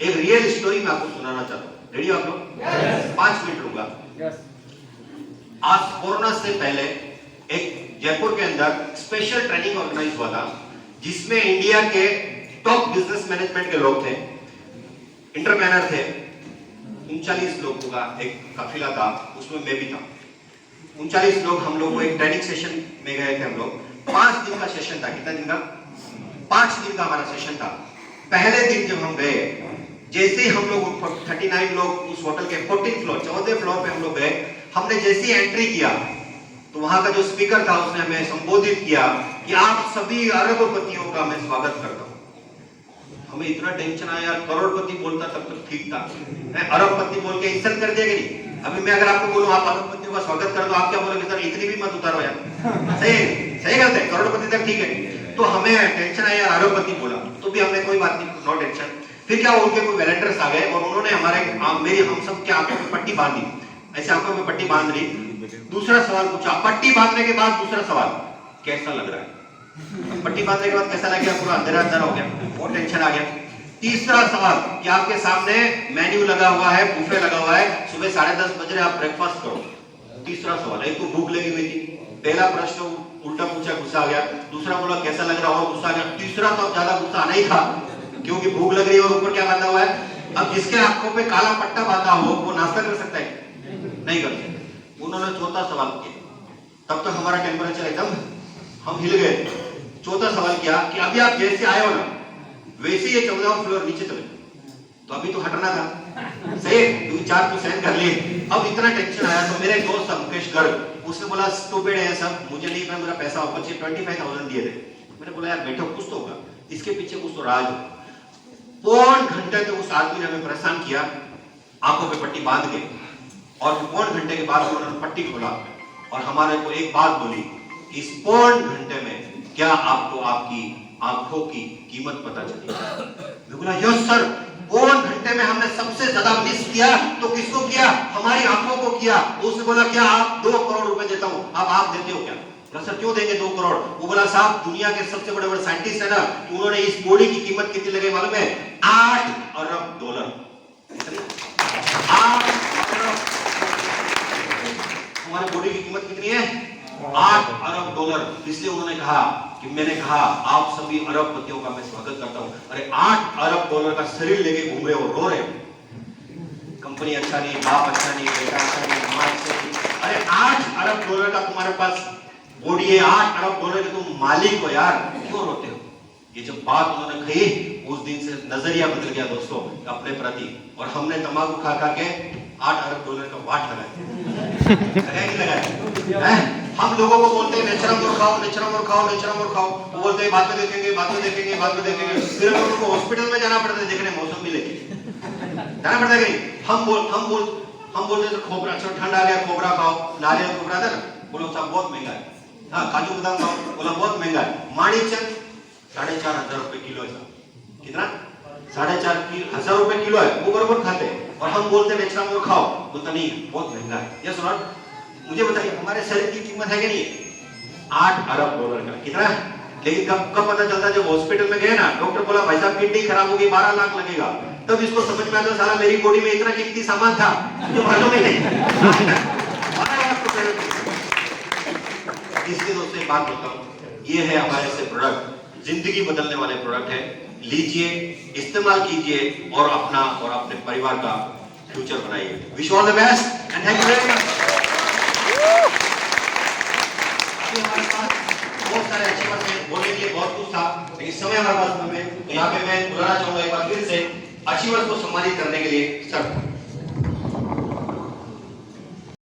एक रियल स्टोरी मैं आपको सुनाना चाहता हूँ। रेडी आप लोग? 5 मिनट लूंगा। आज कोरोना से पहले एक जयपुर के अंदर स्पेशल ट्रेनिंग ऑर्गेनाइज हुआ था जिसमें इंडिया के टॉप बिजनेस मैनेजमेंट के लोग थे, इंटरप्रेन्योर थे। 39 लोगों का एक काफिला था, उसमें मैं भी था। 39 लोग हम लोग को एक ट्रेनिंग सेशन में गए थे। हम लोग 5 दिन का सेशन था। कितना दिन का? 5 दिन का हमारा सेशन था। पहले दिन जब हम गए, जैसे ही हम लोग 39 लोग उस होटल के 14 फ्लोर 14 फ्लोर पे हम लोग गए, हमने जैसे ही एंट्री किया तो वहां का जो स्पीकर था उसने हमें संबोधित किया कि आप सभी अरबपतियों का मैं स्वागत करता हूं। हमें इतना टेंशन आया, करोड़पति बोलता तब तक ठीक था, मैं अरबपति बोल के इंसल्ट कर दिया कि नहीं? अभी मैं अगर आपको बोलूं आप अरबपतियों का स्वागत कर दो, आप क्या बोलोगे? सर इतनी भी मत उतारो यार। सही गलत है? करोड़पति तक ठीक है। तो हमें टेंशन आया, अरबपति बोला तो भी हमने कोई बात नहीं, नो टेंशन। फिर क्या, उनके कोई वॉलंटियर्स आ गए और उन्होंने हम सब की आंखों में पट्टी बांधी, ऐसे आंखों में पट्टी बांध ली। दूसरा सवाल पूछा, पट्टी बांधने के बाद दूसरा सवाल, कैसा लग रहा है? पट्टी बांधने के बाद कैसा लग गया? पूरा अंधेरा अंधेरा हो गया, बहुत टेंशन आ गया। तीसरा सवाल कि आपके सामने मेन्यू लगा हुआ है, बुफे लगा हुआ है, सुबह 10:30 बजे आप ब्रेकफास्ट करो। तीसरा सवाल, एक तो भूख लगी हुई थी। पहला प्रश्न उल्टा पूछा, गुस्सा आ गया। दूसरा बोला कैसा लग रहा हो, गुस्सा आ गया। तीसरा तो अब ज्यादा गुस्सा नहीं था क्योंकि भूख लग रही है और ऊपर क्या बांधा हुआ है। अब जिसके आंखों पे काला पट्टा बांधा हो वो नाश्ता कर सकता है? नहीं कर सकता। उन्होंने चौथा सवाल किया, तब तक हमारा टेम्परेचर एकदम हम हिल गए। चौथा सवाल किया कि अभी आप जैसे आए हो ना वैसे ये 14वां फ्लोर नीचे चले, तो अभी तो हटना था, सही है, क्योंकि 4 तो सहन कर लिए। अब इतना टेंशन आया तो मेरे दोस्त था मुकेश गर्ग, उसने बोला स्टूपिड है सब, मुझे नहीं पता, मेरा पैसा वापस चाहिए, 25,000 दिए थे। मैंने बोला यार बैठो, कुछ तो होगा, इसके पीछे कुछ तो राज हो। पौन घंटे तक उस आदमी ने हमें परेशान किया, आंखों पे पट्टी बांध के, और पौन घंटे के बाद उन्होंने पट्टी खोला और हमारे को एक बात बोली, इस पौन घंटे में क्या आपको आपकी आंखों की कीमत पता चली? मैं बोला यस सर, पौन घंटे में हमने सबसे ज्यादा मिस किया तो किसको किया? हमारी आंखों को किया। उसने बोला क्या आप 2 करोड़ रुपए देता हूं, अब आप देते हो क्या? बोला सर क्यों देंगे 2 करोड़? वो बोला साहब दुनिया के सबसे बड़े बड़े साइंटिस्ट है ना, उन्होंने इस बॉडी की कीमत कितनी लगाई मालूम है? 8 अरब डॉलर। 8 अरब। हमारी बॉडी की कीमत कितनी है? 8 अरब डॉलर। इसलिए उन्होंने कहा कि मैंने कहा आप सभी अरबपतियों का मैं स्वागत करता हूं। अरे 8 अरब डॉलर का शरीर लेके घूम रहे हो, रो रहे हो, कंपनी अच्छा नहीं, बाप अच्छा नहीं, बेटा अच्छा नहीं, मां अच्छा नहीं। अरे 8 अरब डॉलर का तुम्हारे पास बॉडी है, 8 अरब डॉलर के तुम मालिक हो यार, क्यों रोते हो? ये जब बात उन्होंने कही उस दिन से नजरिया बदल गया दोस्तों अपने प्रति, और हमने तंबाकू खा खा के 8 अरब डॉलर का वाट लगाया। हम लोगों को बोलते हैं नेचुरल खाओ, नेचुरल खाओ, नेचुरल खाओ, वो बोलते हैं बाद में देखेंगे, बाद में देखेंगे, बाद में देखेंगे, फिर उनको हॉस्पिटल में जाना पड़ता है देखने मौसम भी लेके जाना पड़ता है। हम बोलते हैं खोबरा, ठंड आ गया खोबरा खाओ, नारियल खोबरा था ना, बोलो साहब बहुत महंगा है। हाँ काजू बादाम खाओ, बोला बहुत महंगा है। माणिकचंद 4,500 रुपए किलो है, कितना? 4,500 रुपए किलो है, वो बराबर खाते हैं। और हम बोलते हैं नेचुरल खाओ, बोलता नहीं बहुत महंगा है। यस और मुझे बताइए हमारे शरीर की कीमत है कि नहीं? 8 अरब डॉलर का, कितना? लेकिन कब पता चलता जब हॉस्पिटल में गए ना, डॉक्टर बोला भाई साहब किडनी खराब होगी, 12 लाख लगेगा, तब इसको समझ में आता साला मेरी बॉडी में इतना कीमती सामान था जो मालूम ही नहीं। इसलिए दोस्तों एक बात बताऊं, ये है हमारे से प्रोडक्ट, जिंदगी बदलने वाले प्रोडक्ट है। लीजिए, इस्तेमाल कीजिए और अपना और अपने परिवार का फ्यूचर बनाइए। Wish all the best and thank you very much. हमारे पास बहुत सारे अच्छे बात है, बोलने के लिए बहुत कुछ था, लेकिन समय हमारे पास में, तो यहाँ पे मैं बुलाना चाहूंगा एक बार फिर से अचीवर्स को सम्मानित करने के लिए सर।